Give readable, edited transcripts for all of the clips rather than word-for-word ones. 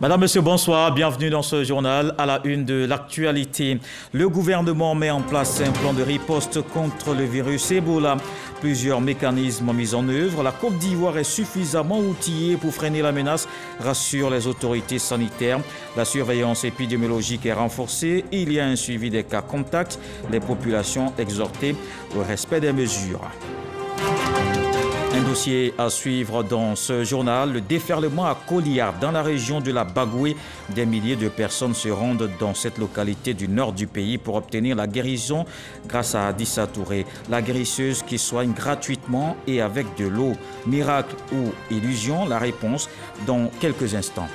Madame, Monsieur, bonsoir. Bienvenue dans ce journal. À la une de l'actualité, le gouvernement met en place un plan de riposte contre le virus Ebola. Plusieurs mécanismes mis en œuvre. La Côte d'Ivoire est suffisamment outillée pour freiner la menace, rassurent les autorités sanitaires. La surveillance épidémiologique est renforcée. Il y a un suivi des cas contacts. Les populations exhortées au respect des mesures. Un dossier à suivre dans ce journal, le déferlement à Koliar dans la région de la Bagoué. Des milliers de personnes se rendent dans cette localité du nord du pays pour obtenir la guérison grâce à Adissa Touré, la guérisseuse qui soigne gratuitement et avec de l'eau. Miracle ou illusion, la réponse dans quelques instants.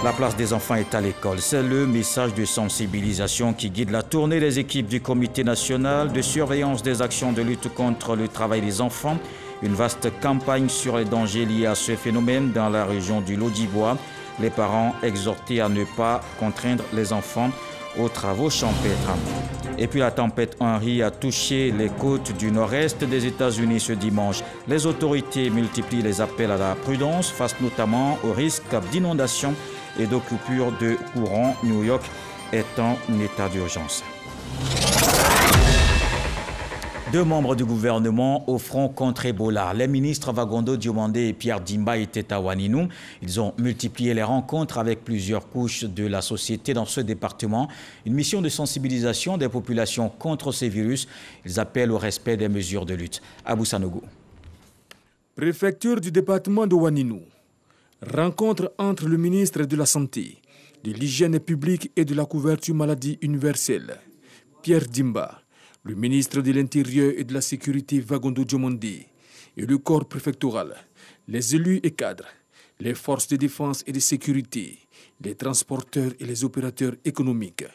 La place des enfants est à l'école. C'est le message de sensibilisation qui guide la tournée des équipes du Comité national de surveillance des actions de lutte contre le travail des enfants. Une vaste campagne sur les dangers liés à ce phénomène dans la région du Lodibois. Les parents exhortés à ne pas contraindre les enfants aux travaux champêtres. Et puis la tempête Henri a touché les côtes du nord-est des États-Unis ce dimanche. Les autorités multiplient les appels à la prudence face notamment au risque d'inondation et de coupure de courant. New York est en état d'urgence. Deux membres du gouvernement au front contre Ebola. Les ministres Vagondo Diomandé et Pierre Dimba étaient à Ouaninou. Ils ont multiplié les rencontres avec plusieurs couches de la société dans ce département. Une mission de sensibilisation des populations contre ces virus. Ils appellent au respect des mesures de lutte. Abou Sanogo. Préfecture du département de Ouaninou. Rencontre entre le ministre de la Santé, de l'Hygiène publique et de la couverture maladie universelle, Pierre Dimba, le ministre de l'Intérieur et de la Sécurité Vagondo Diomandé et le corps préfectoral, les élus et cadres, les forces de défense et de sécurité, les transporteurs et les opérateurs économiques.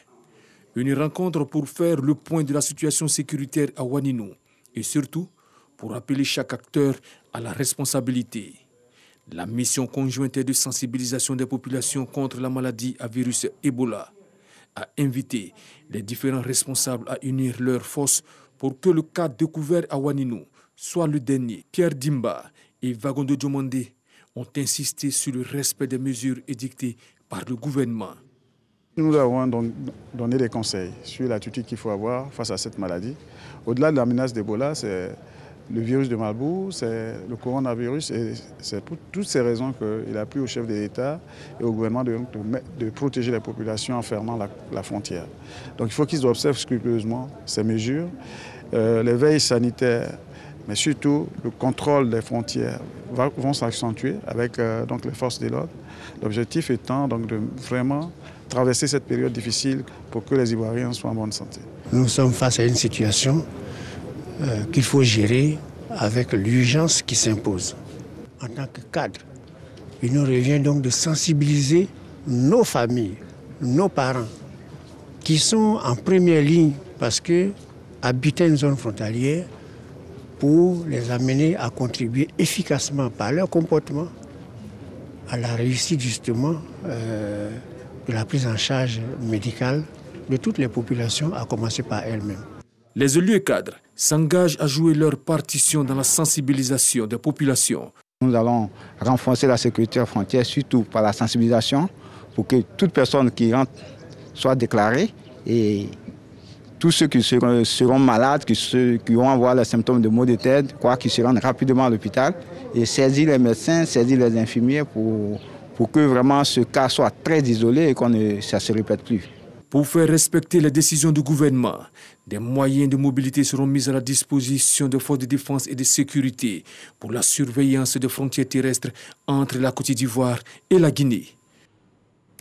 Une rencontre pour faire le point de la situation sécuritaire à Ouaninou et surtout pour appeler chaque acteur à la responsabilité. La mission conjointe de sensibilisation des populations contre la maladie à virus Ebola a invité les différents responsables à unir leurs forces pour que le cas découvert à Ouaninou soit le dernier. Pierre Dimba et Vagondo Diomandé ont insisté sur le respect des mesures édictées par le gouvernement. Nous avons donc donné des conseils sur l'attitude qu'il faut avoir face à cette maladie. Au-delà de la menace d'Ebola, c'est le virus de Marburg, c'est le coronavirus et c'est pour toutes ces raisons qu'il a plu au chef de l'État et au gouvernement de protéger les populations en fermant la frontière. Donc il faut qu'ils observent scrupuleusement ces mesures, les veilles sanitaires, mais surtout le contrôle des frontières vont s'accentuer avec donc les forces de l'ordre. L'objectif étant donc de vraiment traverser cette période difficile pour que les Ivoiriens soient en bonne santé. Nous sommes face à une situation qu'il faut gérer avec l'urgence qui s'impose. En tant que cadre, il nous revient donc de sensibiliser nos familles, nos parents, qui sont en première ligne parce que habitent une zone frontalière, pour les amener à contribuer efficacement par leur comportement à la réussite justement de la prise en charge médicale de toutes les populations, à commencer par elles-mêmes. Les élus et cadres s'engagent à jouer leur partition dans la sensibilisation des populations. Nous allons renforcer la sécurité aux frontières, surtout par la sensibilisation, pour que toute personne qui rentre soit déclarée et tous ceux qui seront malades, qui vont avoir les symptômes de maux de tête, qu'ils se rendent rapidement à l'hôpital et saisir les médecins, saisir les infirmiers pour que vraiment ce cas soit très isolé et que ça ne se répète plus. Pour faire respecter les décisions du gouvernement, des moyens de mobilité seront mis à la disposition des forces de défense et de sécurité pour la surveillance des frontières terrestres entre la Côte d'Ivoire et la Guinée.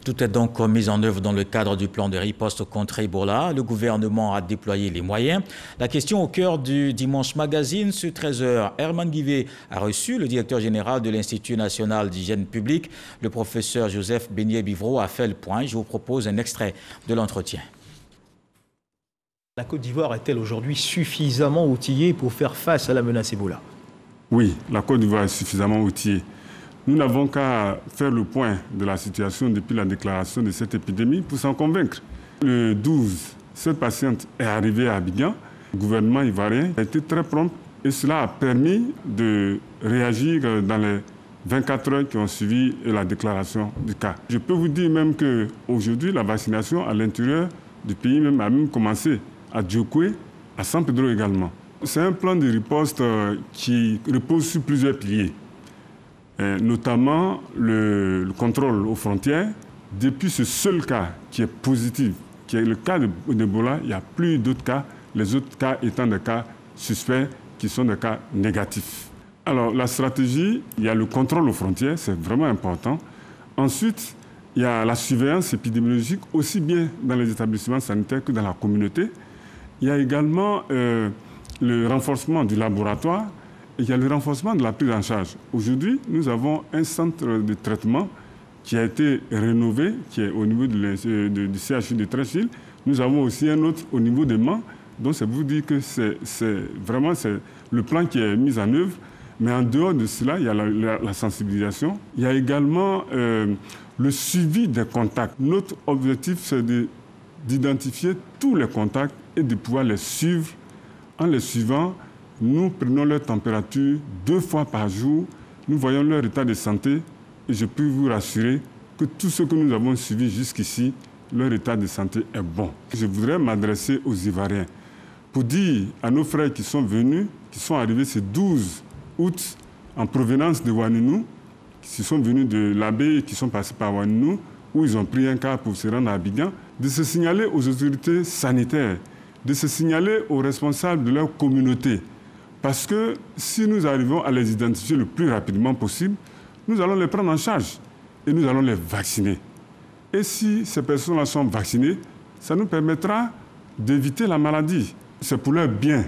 Tout est donc mis en œuvre dans le cadre du plan de riposte contre Ebola. Le gouvernement a déployé les moyens. La question au cœur du Dimanche Magazine, sur 13h, Herman Guivet a reçu le directeur général de l'Institut national d'hygiène publique. Le professeur Joseph Beignet-Bivreau a fait le point. Je vous propose un extrait de l'entretien. La Côte d'Ivoire est-elle aujourd'hui suffisamment outillée pour faire face à la menace Ebola? Oui, la Côte d'Ivoire est suffisamment outillée. Nous n'avons qu'à faire le point de la situation depuis la déclaration de cette épidémie pour s'en convaincre. Le 12, cette patiente est arrivée à Abidjan. Le gouvernement ivoirien a été très prompt et cela a permis de réagir dans les 24 heures qui ont suivi la déclaration du cas. Je peux vous dire même qu'aujourd'hui, la vaccination à l'intérieur du pays même a même commencé à Djokwe, à San Pedro également. C'est un plan de riposte qui repose sur plusieurs piliers, notamment le contrôle aux frontières. Depuis ce seul cas qui est positif, qui est le cas d'Ebola, il n'y a plus d'autres cas, les autres cas étant des cas suspects qui sont des cas négatifs. Alors la stratégie, il y a le contrôle aux frontières, c'est vraiment important. Ensuite, il y a la surveillance épidémiologique, aussi bien dans les établissements sanitaires que dans la communauté. Il y a également le renforcement du laboratoire et il y a le renforcement de la prise en charge. Aujourd'hui, nous avons un centre de traitement qui a été rénové, qui est au niveau du CHU de Treichville. Nous avons aussi un autre au niveau des Mans. Donc, ça vous dit que c'est vraiment le plan qui est mis en œuvre. Mais en dehors de cela, il y a la sensibilisation. Il y a également le suivi des contacts. Notre objectif, c'est d'identifier tous les contacts et de pouvoir les suivre. En les suivant, nous prenons leur température 2 fois par jour. Nous voyons leur état de santé. Et je peux vous rassurer que tous ceux que nous avons suivis jusqu'ici, leur état de santé est bon. Je voudrais m'adresser aux Ivoiriens pour dire à nos frères qui sont venus, qui sont arrivés ce 12 août en provenance de Ouanounou, qui sont venus de l'Abbé et qui sont passés par Ouanounou, où ils ont pris un car pour se rendre à Abidjan, de se signaler aux autorités sanitaires, de se signaler aux responsables de leur communauté. Parce que si nous arrivons à les identifier le plus rapidement possible, nous allons les prendre en charge et nous allons les vacciner. Et si ces personnes-là sont vaccinées, ça nous permettra d'éviter la maladie. C'est pour leur bien.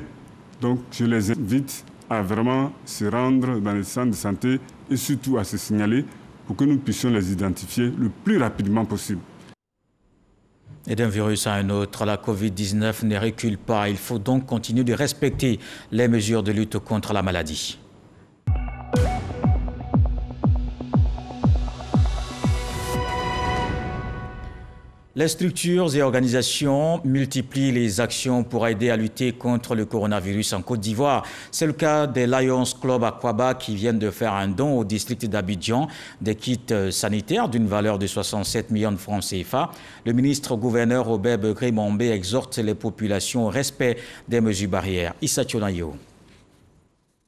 Donc je les invite à vraiment se rendre dans les centres de santé et surtout à se signaler pour que nous puissions les identifier le plus rapidement possible. Et d'un virus à un autre, la Covid-19 ne recule pas. Il faut donc continuer de respecter les mesures de lutte contre la maladie. Les structures et organisations multiplient les actions pour aider à lutter contre le coronavirus en Côte d'Ivoire. C'est le cas des Lions Club Aquaba qui viennent de faire un don au district d'Abidjan des kits sanitaires d'une valeur de 67 millions de francs CFA. Le ministre-gouverneur Robert Begré-Mombé exhorte les populations au respect des mesures barrières. Issa Tchonayo.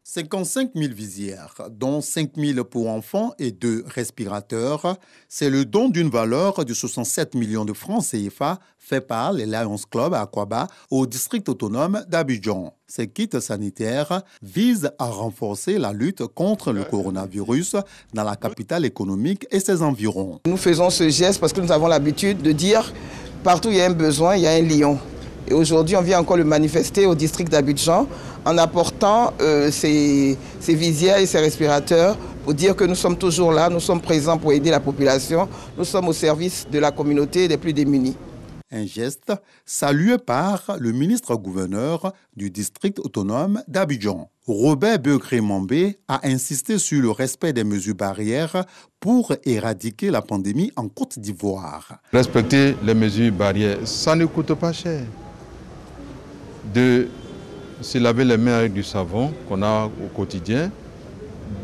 55 000 visières, dont 5 000 pour enfants et 2 respirateurs. C'est le don d'une valeur de 67 millions de francs CFA fait par les Lions Club à Aquaba au district autonome d'Abidjan. Ces kits sanitaires visent à renforcer la lutte contre le coronavirus dans la capitale économique et ses environs. Nous faisons ce geste parce que nous avons l'habitude de dire partout où il y a un besoin, il y a un lion. Et aujourd'hui, on vient encore le manifester au district d'Abidjan en apportant ces visières et ces respirateurs pour dire que nous sommes toujours là, nous sommes présents pour aider la population, nous sommes au service de la communauté des plus démunis. Un geste salué par le ministre-gouverneur du district autonome d'Abidjan. Robert Begré-Mombé a insisté sur le respect des mesures barrières pour éradiquer la pandémie en Côte d'Ivoire. Respecter les mesures barrières, ça ne coûte pas cher. De se laver les mains avec du savon qu'on a au quotidien,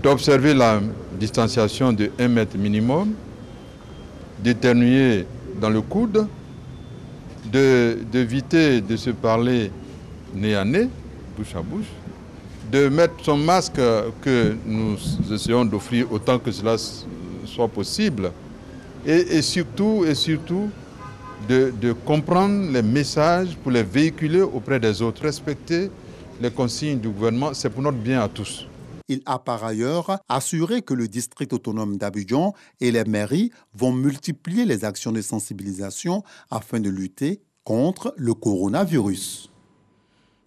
d'observer la distanciation de 1 mètre minimum, d'éternuer dans le coude, d'éviter de se parler nez à nez, bouche à bouche, de mettre son masque que nous essayons d'offrir autant que cela soit possible, et surtout de comprendre les messages pour les véhiculer auprès des autres. Respecter les consignes du gouvernement, c'est pour notre bien à tous. Il a par ailleurs assuré que le district autonome d'Abidjan et les mairies vont multiplier les actions de sensibilisation afin de lutter contre le coronavirus.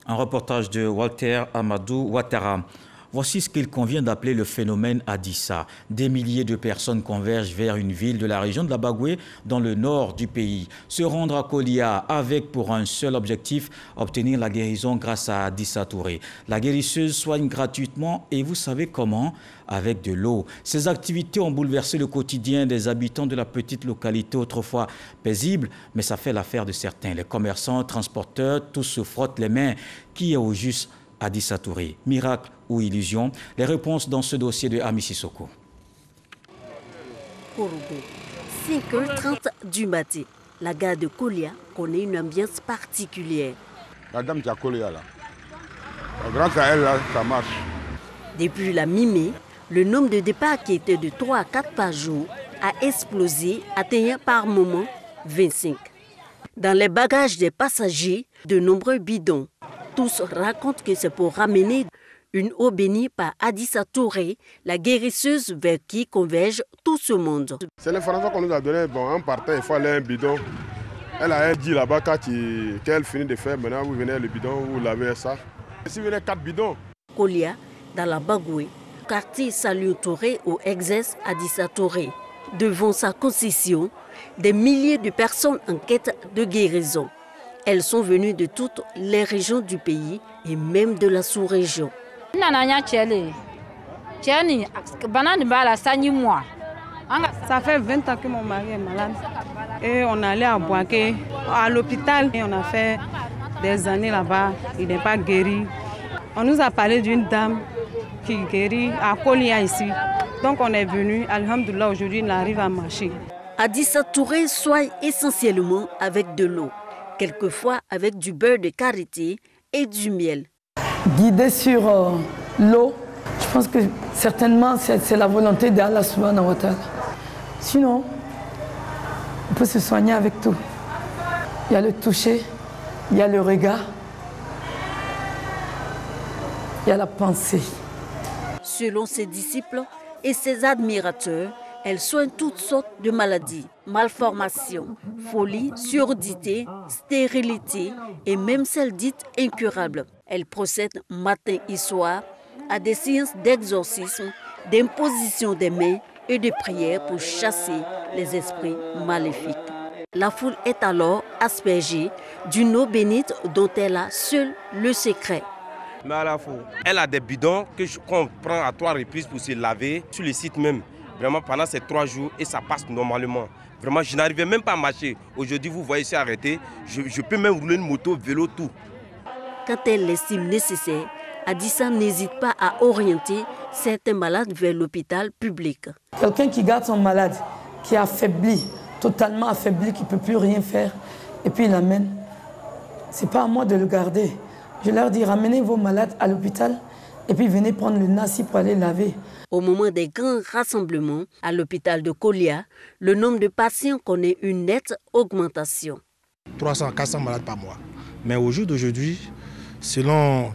Un reportage de Walter Amadou Ouattara. Voici ce qu'il convient d'appeler le phénomène Addissa. Des milliers de personnes convergent vers une ville de la région de la Bagoué, dans le nord du pays. Se rendre à Kolia avec pour un seul objectif, obtenir la guérison grâce à Addissa Touré. La guérisseuse soigne gratuitement et vous savez comment? Avec de l'eau. Ces activités ont bouleversé le quotidien des habitants de la petite localité autrefois paisible, mais ça fait l'affaire de certains. Les commerçants, transporteurs, tous se frottent les mains. Qui est au juste Addissa Touré? Miracle ou illusion? Les réponses dans ce dossier de Ami Sissoko. Korogo. 5h30 du matin, la gare de Kolia connaît une ambiance particulière. La dame de Kolia là. Grâce à elle, là, ça marche. Depuis la mi-mai, le nombre de départs qui était de 3 à 4 par jour a explosé, atteignant par moment 25. Dans les bagages des passagers, de nombreux bidons. Tous racontent que c'est pour ramener une eau bénie par Adissa Touré, la guérisseuse vers qui converge tout ce monde. C'est l'information qu'on nous a donnée. Bon, en partant, il faut aller un bidon. Elle a dit là-bas qu'elle finit de faire. Maintenant, vous venez le bidon, vous lavez ça. Si vous venez 4 bidons. Kolia, dans la Bagoué, quartier Saliou Touré où exerce Adissa Touré. Devant sa concession, des milliers de personnes en quête de guérison. Elles sont venues de toutes les régions du pays et même de la sous-région. Ça fait 20 ans que mon mari est malade. Et on est allé à Boaké, à l'hôpital. Et on a fait des années là-bas. Il n'est pas guéri. On nous a parlé d'une dame qui guérit à Kolia ici. Donc on est venu. Alhamdoulilah, aujourd'hui, il arrive à marcher. Adissa Touré soigne essentiellement avec de l'eau, quelquefois avec du beurre de karité et du miel. Guidé sur l'eau, je pense que certainement c'est la volonté d'Allah subhanahu wa ta'ala. Sinon, on peut se soigner avec tout. Il y a le toucher, il y a le regard, il y a la pensée. Selon ses disciples et ses admirateurs, elle soigne toutes sortes de maladies, malformations, folie, surdité, stérilité et même celles dites incurables. Elle procède matin et soir à des séances d'exorcisme, d'imposition des mains et de prières pour chasser les esprits maléfiques. La foule est alors aspergée d'une eau bénite dont elle a seule le secret. Mais à la fois, elle a des bidons qu'on prend à 3 reprises pour se laver sur le site même. Vraiment pendant ces 3 jours et ça passe normalement. Vraiment, je n'arrivais même pas à marcher. Aujourd'hui, vous voyez, c'est arrêté. Je peux même rouler une moto, vélo, tout. Quand elle l'estime nécessaire, Adissa n'hésite pas à orienter certains malades vers l'hôpital public. Quelqu'un qui garde son malade, qui est affaibli, totalement affaibli, qui ne peut plus rien faire, et puis il l'amène. Ce n'est pas à moi de le garder. Je leur dis, ramenez vos malades à l'hôpital et puis venez prendre le nasi pour aller laver. Au moment des grands rassemblements à l'hôpital de Kolia, le nombre de patients connaît une nette augmentation. 300 à 400 malades par mois. Mais au jour d'aujourd'hui, selon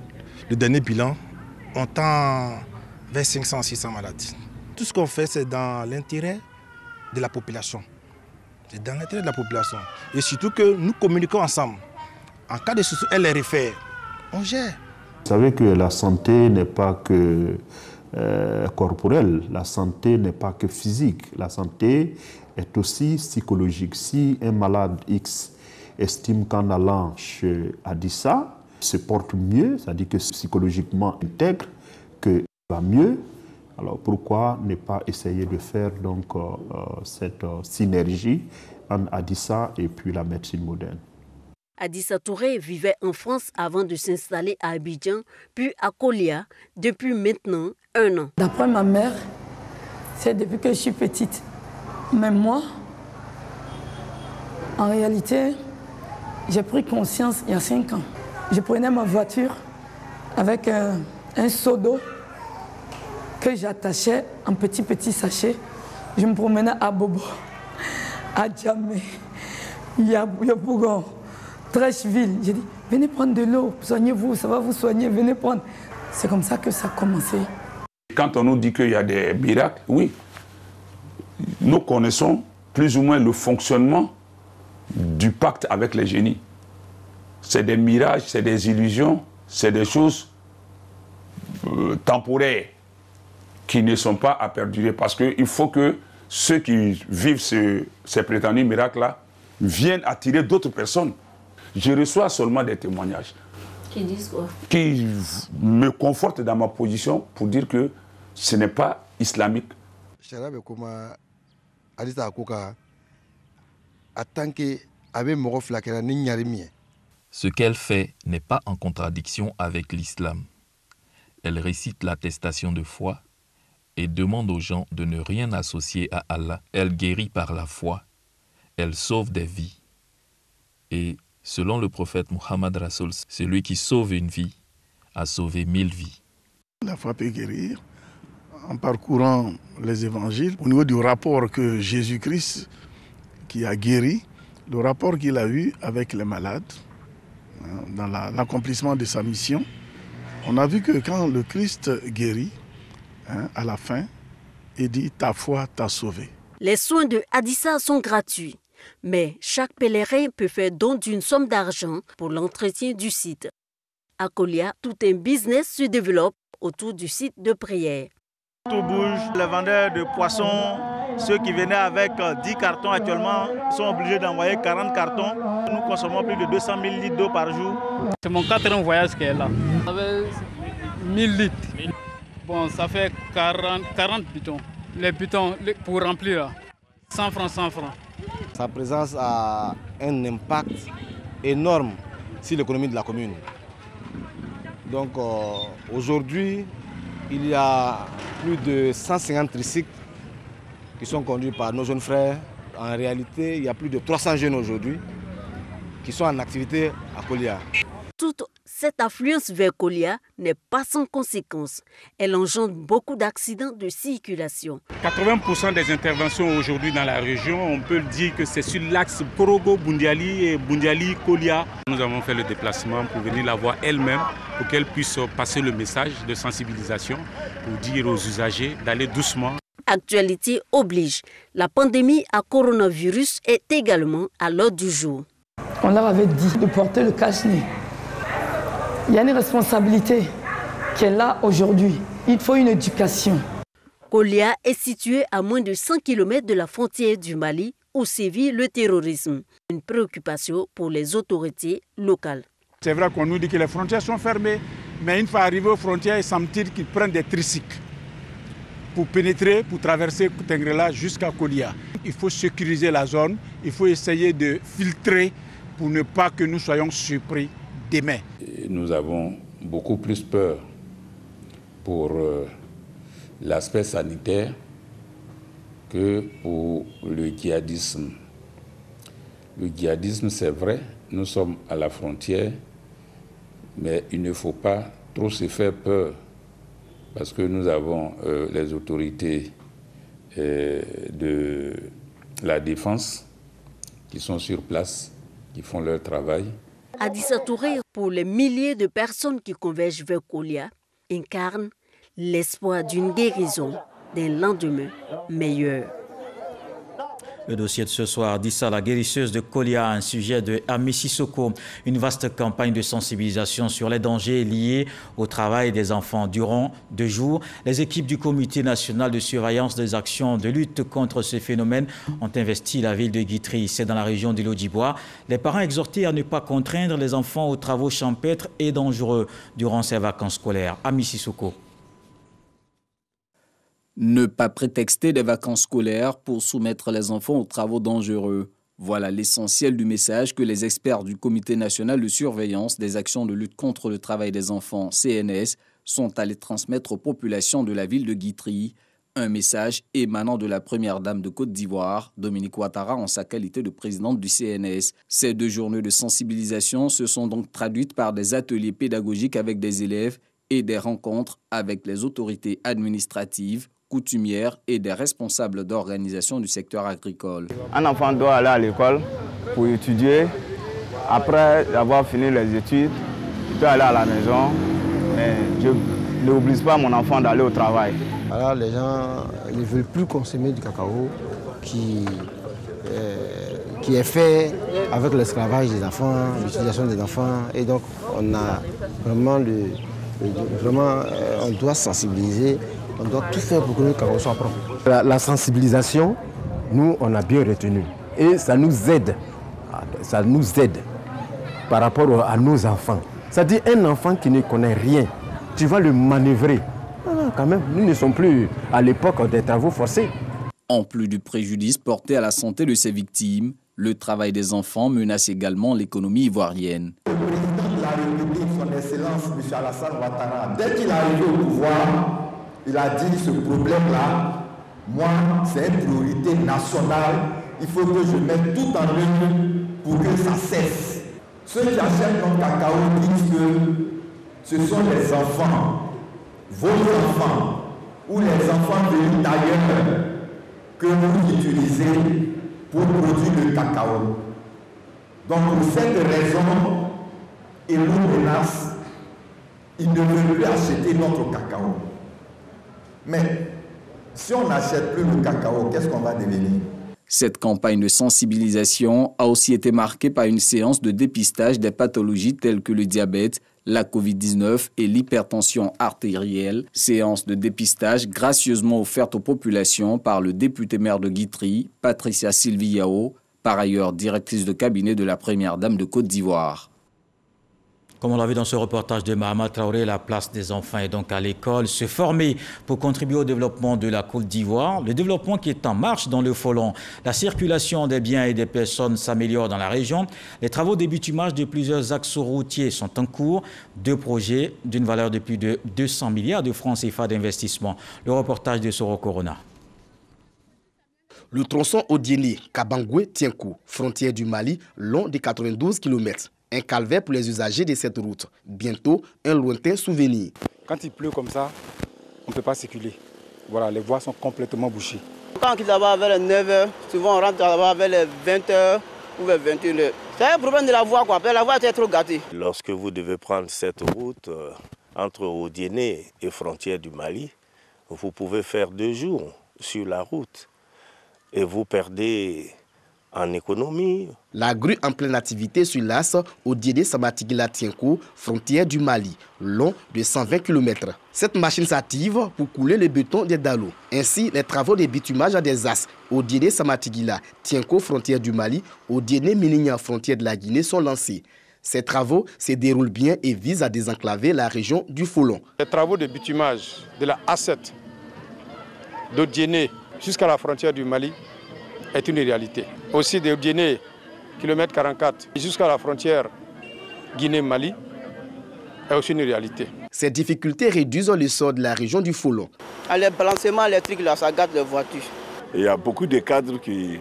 le dernier bilan, on tend vers 500 à 600 malades. Tout ce qu'on fait, c'est dans l'intérêt de la population. C'est dans l'intérêt de la population. Et surtout que nous communiquons ensemble. En cas de souci, elle les réfère. On gère. Vous savez que la santé n'est pas que corporelle, la santé n'est pas que physique, la santé est aussi psychologique. Si un malade X estime qu'en allant chez Adissa, il se porte mieux, c'est-à-dire que psychologiquement intègre, qu'il va mieux, alors pourquoi ne pas essayer de faire donc, cette synergie entre Adissa et puis la médecine moderne? Adissa Touré vivait en France avant de s'installer à Abidjan, puis à Kolia, depuis maintenant 1 an. D'après ma mère, c'est depuis que je suis petite. Mais moi, en réalité, j'ai pris conscience il y a 5 ans. Je prenais ma voiture avec un seau d'eau que j'attachais en petit sachet. Je me promenais à Bobo, à Djamé, Yabougon, Trècheville. J'ai dit, venez prendre de l'eau, soignez-vous, ça va vous soigner, venez prendre. C'est comme ça que ça a commencé. Quand on nous dit qu'il y a des miracles, oui, nous connaissons plus ou moins le fonctionnement du pacte avec les génies. C'est des mirages, c'est des illusions, c'est des choses temporaires qui ne sont pas à perdurer parce qu'il faut que ceux qui vivent ces prétendus miracles-là viennent attirer d'autres personnes. Je reçois seulement des témoignages qui disent quoi? Qui me confortent dans ma position pour dire que ce n'est pas islamique. Ce qu'elle fait n'est pas en contradiction avec l'islam. Elle récite l'attestation de foi et demande aux gens de ne rien associer à Allah. Elle guérit par la foi, elle sauve des vies. Et selon le prophète Muhammad Rasoul, celui qui sauve une vie a sauvé 1000 vies. La foi peut guérir en parcourant les évangiles. Au niveau du rapport que Jésus-Christ, qui a guéri, le rapport qu'il a eu avec les malades, dans l'accomplissement de sa mission, on a vu que quand le Christ guérit, à la fin, il dit « ta foi t'a sauvé ». Les soins de Hadissa sont gratuits, mais chaque pèlerin peut faire don d'une somme d'argent pour l'entretien du site. À Kolia, tout un business se développe autour du site de prière. Tout bouge, les vendeurs de poissons, ceux qui venaient avec 10 cartons actuellement sont obligés d'envoyer 40 cartons. Nous consommons plus de 200 000 litres d'eau par jour. C'est mon 4e voyage qui est là. Ça fait 1000 litres. Bon, ça fait 40 bidons. Les bidons pour remplir, là, 100 francs, 100 francs. Sa présence a un impact énorme sur l'économie de la commune. Donc aujourd'hui, il y a plus de 150 tricycles qui sont conduits par nos jeunes frères. En réalité, il y a plus de 300 jeunes aujourd'hui qui sont en activité à Kolia. Toute cette affluence vers Kolia n'est pas sans conséquences. Elle engendre beaucoup d'accidents de circulation. 80% des interventions aujourd'hui dans la région, on peut le dire que c'est sur l'axe Korogo-Bundiali et Bundiali-Kolia. Nous avons fait le déplacement pour venir la voir elle-même, pour qu'elle puisse passer le message de sensibilisation, pour dire aux usagers d'aller doucement. Actualité oblige. La pandémie à coronavirus est également à l'ordre du jour. On leur avait dit de porter le cache-nez. Il y a une responsabilité qui est là aujourd'hui. Il faut une éducation. Kolia est située à moins de 100 km de la frontière du Mali où sévit le terrorisme. Une préoccupation pour les autorités locales. C'est vrai qu'on nous dit que les frontières sont fermées, mais une fois arrivé aux frontières, il semble-t-il qu'ils prennent des tricycles pour pénétrer, pour traverser Tengrela jusqu'à Kolia. Il faut sécuriser la zone, il faut essayer de filtrer pour ne pas que nous soyons surpris demain. Nous avons beaucoup plus peur pour l'aspect sanitaire que pour le djihadisme. Le djihadisme, c'est vrai, nous sommes à la frontière, mais il ne faut pas trop se faire peur parce que nous avons les autorités de la défense qui sont sur place, qui font leur travail. Hadissa Touré, pour les milliers de personnes qui convergent vers Kolia, incarne l'espoir d'une guérison, d'un lendemain meilleur. Le dossier de ce soir, Hadissa, la guérisseuse de Kolia, un sujet de Ami Sissoko, une vaste campagne de sensibilisation sur les dangers liés au travail des enfants. Durant 2 jours, les équipes du Comité national de surveillance des actions de lutte contre ce phénomène ont investi la ville de Guitry. C'est dans la région de l'Audibois. Les parents exhortés à ne pas contraindre les enfants aux travaux champêtres et dangereux durant ces vacances scolaires. Ami Sissoko. Ne pas prétexter des vacances scolaires pour soumettre les enfants aux travaux dangereux. Voilà l'essentiel du message que les experts du Comité national de surveillance des actions de lutte contre le travail des enfants, CNS, sont allés transmettre aux populations de la ville de Guitry. Un message émanant de la première dame de Côte d'Ivoire, Dominique Ouattara, en sa qualité de présidente du CNS. Ces 2 journées de sensibilisation se sont donc traduites par des ateliers pédagogiques avec des élèves et des rencontres avec les autorités administratives, coutumières et des responsables d'organisation du secteur agricole. Un enfant doit aller à l'école pour étudier. Après avoir fini les études, il peut aller à la maison. Mais je n'oblige pas mon enfant d'aller au travail. Alors les gens ne veulent plus consommer du cacao qui est fait avec l'esclavage des enfants, l'utilisation des enfants. Et donc on a vraiment on doit sensibiliser. On doit tout faire pour que le cacao soit propre. La sensibilisation, nous, on a bien retenu. Et ça nous aide. Ça nous aide par rapport à nos enfants. C'est-à-dire un enfant qui ne connaît rien, tu vas le manœuvrer. Non, quand même, nous ne sommes plus à l'époque des travaux forcés. En plus du préjudice porté à la santé de ses victimes, le travail des enfants menace également l'économie ivoirienne. Le président de la République, son Excellence, M. Alassane Ouattara, dès qu'il est arrivé au pouvoir, il a dit ce problème-là, moi, c'est une priorité nationale. Il faut que je mette tout en œuvre pour que ça cesse. Ceux qui achètent notre cacao disent que ce sont les enfants, vos enfants, ou les enfants venus d'ailleurs que vous utilisez pour produire le cacao. Donc pour cette raison, ils nous menacent, ils ne veulent plus acheter notre cacao. Mais si on n'achète plus le cacao, qu'est-ce qu'on va devenir? Cette campagne de sensibilisation a aussi été marquée par une séance de dépistage des pathologies telles que le diabète, la Covid-19 et l'hypertension artérielle. Séance de dépistage gracieusement offerte aux populations par le député maire de Guitry, Patricia Sylvie Yao, par ailleurs directrice de cabinet de la première dame de Côte d'Ivoire. Comme on l'a vu dans ce reportage de Mahama Traoré, la place des enfants est donc à l'école. Se former pour contribuer au développement de la Côte d'Ivoire, le développement qui est en marche dans le Folon. La circulation des biens et des personnes s'améliore dans la région. Les travaux de bitumage de plusieurs axes routiers sont en cours. 2 projets d'une valeur de plus de 200 milliards de francs CFA d'investissement. Le reportage de Soro Corona. Le tronçon Odiéné-Kabangoué-Tienkou, frontière du Mali, long de 92 km. Un calvaire pour les usagers de cette route. Bientôt, un lointain souvenir. Quand il pleut comme ça, on ne peut pas circuler. Voilà, les voies sont complètement bouchées. Quand on quitte là-bas vers les 9h, souvent on rentre là-bas vers les 20h ou vers 21h. C'est un problème de la voie, quoi. La voie est trop gâtée. Lorsque vous devez prendre cette route entre Odiéné et frontière du Mali, vous pouvez faire 2 jours sur la route et vous perdez en économie. La grue en pleine activité sur l'as Odiéné-Samatigila-Tienkou, frontière du Mali, long de 120 km. Cette machine s'active pour couler le béton des dallots. Ainsi, les travaux de bitumage à des as Odiéné-Samatigila-Tienkou, frontière du Mali, Odiéné-Minignan, frontière de la Guinée, sont lancés. Ces travaux se déroulent bien et visent à désenclaver la région du Folon. Les travaux de bitumage de la A7 d'Odiéné jusqu'à la frontière du Mali est une réalité. Aussi de Odiéné, kilomètre 44, jusqu'à la frontière Guinée-Mali, est aussi une réalité. Ces difficultés réduisent le sort de la région du Folon. Les balancements électriques, là, ça gâte les voitures. Il y a beaucoup de cadres qui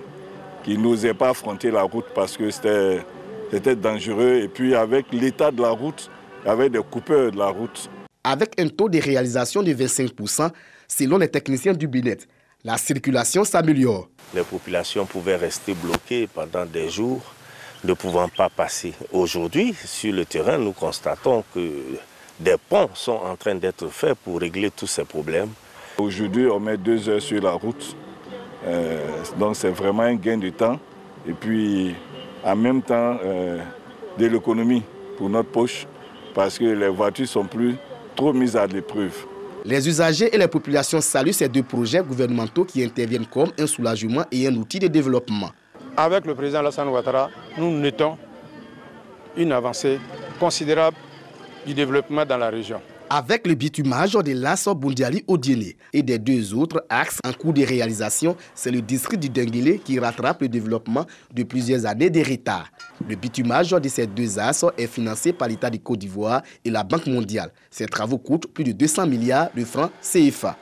n'osaient pas affronter la route parce que c'était dangereux. Et puis avec l'état de la route, il y avait des coupeurs de la route. Avec un taux de réalisation de 25%, selon les techniciens du BINET, la circulation s'améliore. Les populations pouvaient rester bloquées pendant des jours, ne pouvant pas passer. Aujourd'hui, sur le terrain, nous constatons que des ponts sont en train d'être faits pour régler tous ces problèmes. Aujourd'hui, on met 2 heures sur la route, donc c'est vraiment un gain de temps. Et puis, en même temps, de l'économie pour notre poche, parce que les voitures ne sont plus trop mises à l'épreuve. Les usagers et les populations saluent ces 2 projets gouvernementaux qui interviennent comme un soulagement et un outil de développement. Avec le président Alassane Ouattara, nous notons une avancée considérable du développement dans la région. Avec le bitumage de l'as Bundiali-Odiéné et des 2 autres axes en cours de réalisation, c'est le district du Denguélé qui rattrape le développement de plusieurs années de retard. Le bitumage de ces 2 axes est financé par l'État de Côte d'Ivoire et la Banque mondiale. Ces travaux coûtent plus de 200 milliards de francs CFA.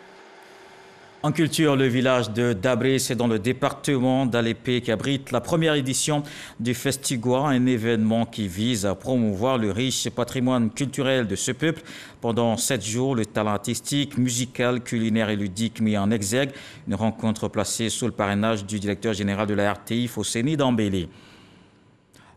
En culture, le village de Dabré, c'est dans le département d'Alépé qui abrite la première édition du Festigua, un événement qui vise à promouvoir le riche patrimoine culturel de ce peuple. Pendant 7 jours, le talent artistique, musical, culinaire et ludique mis en exergue. Une rencontre placée sous le parrainage du directeur général de la RTI, Fosséni Dambélé.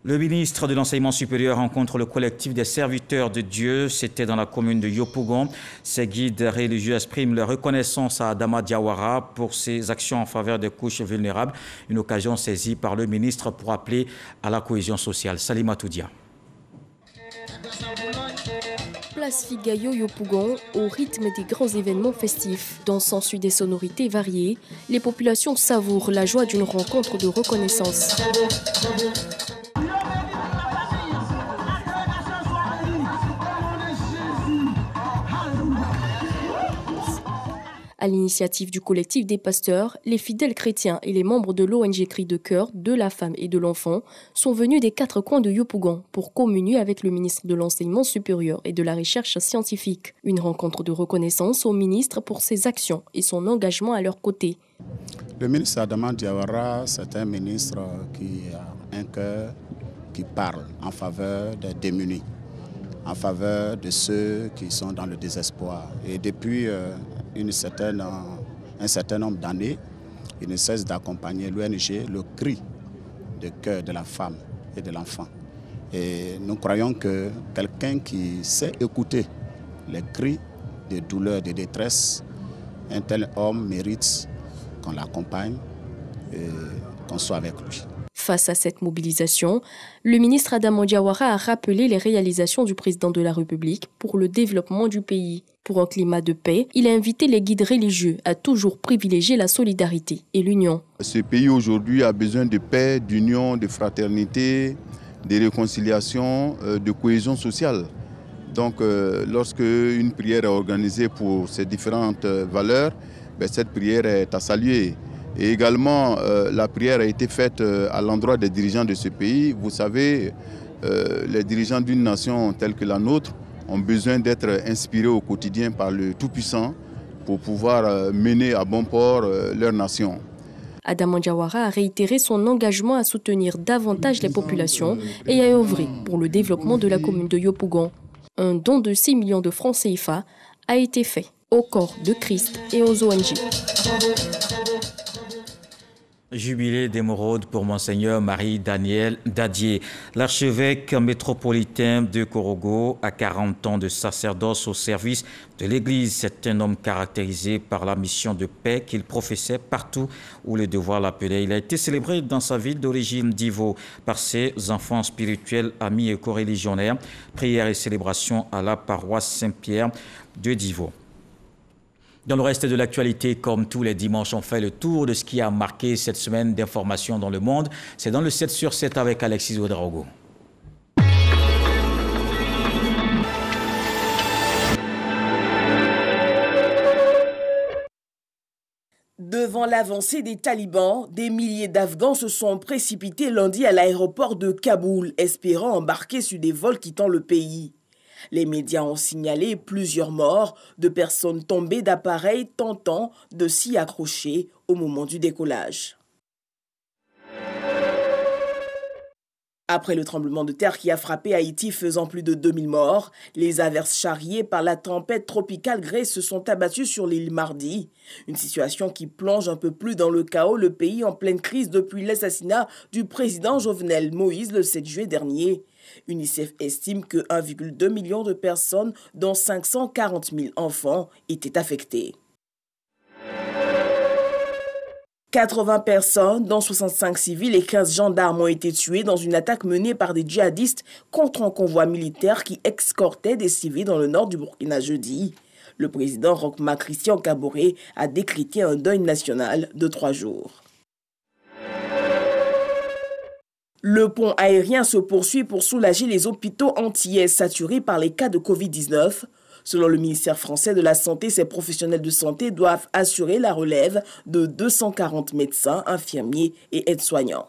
Le ministre de l'Enseignement supérieur rencontre le collectif des serviteurs de Dieu. C'était dans la commune de Yopougon. Ces guides religieux expriment leur reconnaissance à Adama Diawara pour ses actions en faveur des couches vulnérables. Une occasion saisie par le ministre pour appeler à la cohésion sociale. Salima Toudia. Place Figayo Yopougon, au rythme des grands événements festifs, dont s'ensuit des sonorités variées, les populations savourent la joie d'une rencontre de reconnaissance. À l'initiative du collectif des pasteurs, les fidèles chrétiens et les membres de l'ONG Cris de cœur, de la femme et de l'enfant sont venus des 4 coins de Yopougon pour communier avec le ministre de l'Enseignement supérieur et de la Recherche scientifique. Une rencontre de reconnaissance au ministre pour ses actions et son engagement à leur côté. Le ministre Adama Diawara, c'est un ministre qui a un cœur qui parle en faveur des démunis, en faveur de ceux qui sont dans le désespoir. Et depuis un certain nombre d'années, il ne cesse d'accompagner l'ONG, le cri de cœur de la femme et de l'enfant. Et nous croyons que quelqu'un qui sait écouter les cris de douleur, de détresse, un tel homme mérite qu'on l'accompagne et qu'on soit avec lui. Face à cette mobilisation, le ministre Adama Diawara a rappelé les réalisations du président de la République pour le développement du pays. Pour un climat de paix, il a invité les guides religieux à toujours privilégier la solidarité et l'union. Ce pays aujourd'hui a besoin de paix, d'union, de fraternité, de réconciliation, de cohésion sociale. Donc lorsque une prière est organisée pour ces différentes valeurs, cette prière est à saluer. Et également, la prière a été faite à l'endroit des dirigeants de ce pays. Vous savez, les dirigeants d'une nation telle que la nôtre ont besoin d'être inspirés au quotidien par le Tout-Puissant pour pouvoir mener à bon port leur nation. Adama Diawara a réitéré son engagement à soutenir davantage les populations et à œuvrer pour le développement de la commune de Yopougon. Un don de 6 millions de francs CFA a été fait au corps de Christ et aux ONG. Jubilé d'émeraude pour Monseigneur Marie-Daniel Dadier. L'archevêque métropolitain de Korogo a 40 ans de sacerdoce au service de l'Église. C'est un homme caractérisé par la mission de paix qu'il professait partout où le devoir l'appelait. Il a été célébré dans sa ville d'origine d'Ivo par ses enfants spirituels, amis et coreligionnaires. Prières et célébrations à la paroisse Saint-Pierre de Divo. Dans le reste de l'actualité, comme tous les dimanches, on fait le tour de ce qui a marqué cette semaine d'informations dans le monde. C'est dans le 7 sur 7 avec Alexis Ouedraogo. Devant l'avancée des talibans, des milliers d'Afghans se sont précipités lundi à l'aéroport de Kaboul, espérant embarquer sur des vols quittant le pays. Les médias ont signalé plusieurs morts de personnes tombées d'appareils tentant de s'y accrocher au moment du décollage. Après le tremblement de terre qui a frappé Haïti faisant plus de 2000 morts, les averses charriées par la tempête tropicale Grace se sont abattues sur l'île mardi. Une situation qui plonge un peu plus dans le chaos le pays en pleine crise depuis l'assassinat du président Jovenel Moïse le 7 juillet dernier. UNICEF estime que 1,2 million de personnes, dont 540 000 enfants, étaient affectées. 80 personnes, dont 65 civils et 15 gendarmes, ont été tués dans une attaque menée par des djihadistes contre un convoi militaire qui escortait des civils dans le nord du Burkina jeudi. Le président Roch-Marc Christian Kaboré a décrété un deuil national de 3 jours. Le pont aérien se poursuit pour soulager les hôpitaux antillais saturés par les cas de Covid-19. Selon le ministère français de la Santé, ces professionnels de santé doivent assurer la relève de 240 médecins, infirmiers et aides-soignants.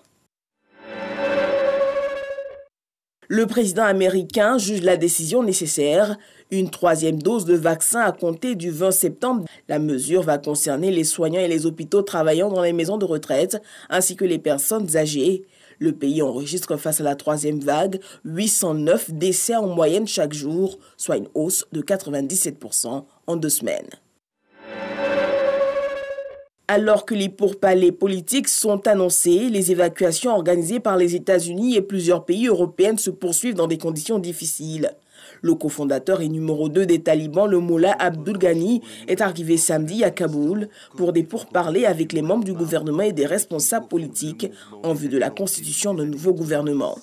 Le président américain juge la décision nécessaire. Une 3e dose de vaccin à compter du 20 septembre. La mesure va concerner les soignants et les hôpitaux travaillant dans les maisons de retraite, ainsi que les personnes âgées. Le pays enregistre face à la 3e vague 809 décès en moyenne chaque jour, soit une hausse de 97% en 2 semaines. Alors que les pourparlers politiques sont annoncés, les évacuations organisées par les États-Unis et plusieurs pays européens se poursuivent dans des conditions difficiles. Le cofondateur et numéro 2 des talibans, le Mollah Abdul Ghani, est arrivé samedi à Kaboul pour des pourparlers avec les membres du gouvernement et des responsables politiques en vue de la constitution d'un nouveau gouvernement.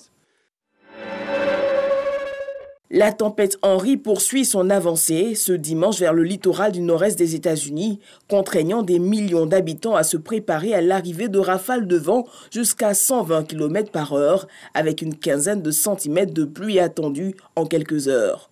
La tempête Henri poursuit son avancée ce dimanche vers le littoral du nord-est des États-Unis, contraignant des millions d'habitants à se préparer à l'arrivée de rafales de vent jusqu'à 120 km/h, avec une quinzaine de centimètres de pluie attendue en quelques heures.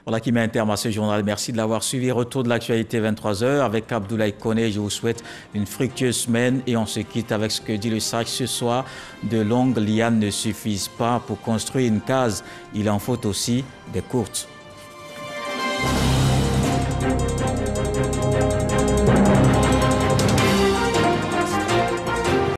Voilà qui met un terme à ce journal. Merci de l'avoir suivi. Retour de l'actualité 23h avec Abdoulaye Koné. Je vous souhaite une fructueuse semaine et on se quitte avec ce que dit le sage ce soir. De longues lianes ne suffisent pas pour construire une case. Il en faut aussi des courtes.